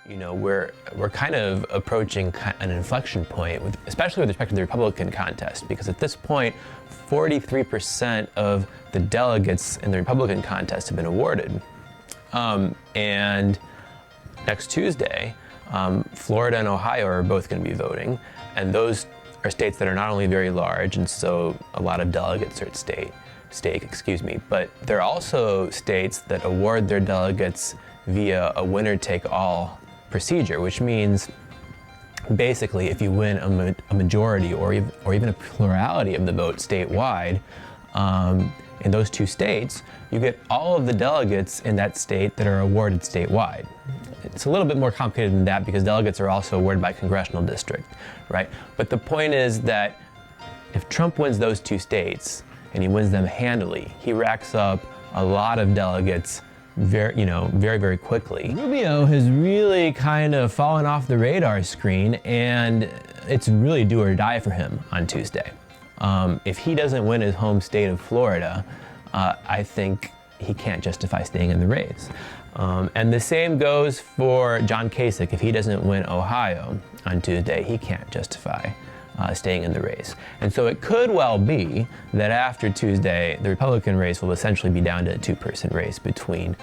we're kind of approaching an inflection point, especially with respect to the Republican contest, because at this point, 43% of the delegates in the Republican contest have been awarded. And next Tuesday, Florida and Ohio are both going to be voting, and those are states that are not only very large, and so a lot of delegates are at stake, but they're also states that award their delegates via a winner-take-all procedure, which means basically if you win a majority or even a plurality of the vote statewide, in those two states, you get all of the delegates in that state that are awarded statewide. It's a little bit more complicated than that because delegates are also awarded by congressional district, right? But the point is that if Trump wins those two states and he wins them handily, he racks up a lot of delegates very, very quickly. Rubio has really kind of fallen off the radar screen, and it's really do or die for him on Tuesday. If he doesn't win his home state of Florida, I think he can't justify staying in the race. And the same goes for John Kasich. If he doesn't win Ohio on Tuesday, he can't justify staying in the race. And so it could well be that after Tuesday, the Republican race will essentially be down to a two-person race between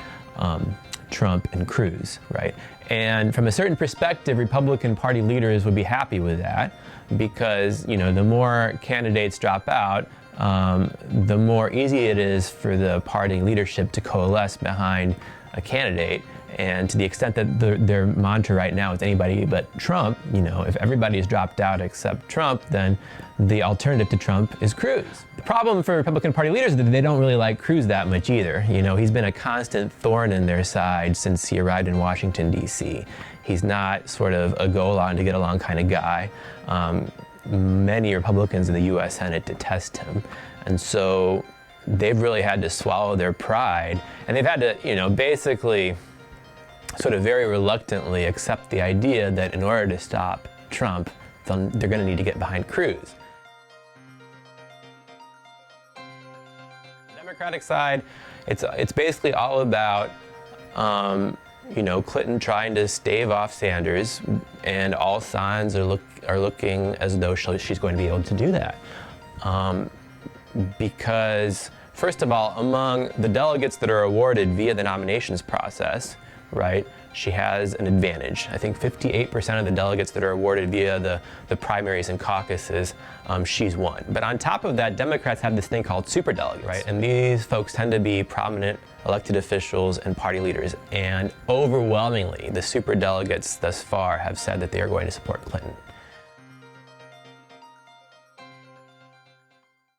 Trump and Cruz, right? And from a certain perspective, Republican Party leaders would be happy with that because, the more candidates drop out, the more easy it is for the party leadership to coalesce behind a candidate. And to the extent that their mantra right now is anybody but Trump, if everybody's dropped out except Trump, then the alternative to Trump is Cruz. The problem for Republican Party leaders is that they don't really like Cruz that much either. He's been a constant thorn in their side since he arrived in Washington, D.C. He's not sort of a go-along to get along kind of guy. Many Republicans in the U.S. Senate detest him. And so they've really had to swallow their pride, and they've had to, basically sort of very reluctantly accept the idea that in order to stop Trump, they're going to need to get behind Cruz. The Democratic side, it's basically all about, Clinton trying to stave off Sanders, and all signs are looking as though she's going to be able to do that. Because, first of all, among the delegates that are awarded via the nominations process, right, she has an advantage. I think 58% of the delegates that are awarded via the primaries and caucuses, she's won. But on top of that, Democrats have this thing called superdelegates, right? And these folks tend to be prominent elected officials and party leaders. And overwhelmingly, the superdelegates thus far have said that they are going to support Clinton.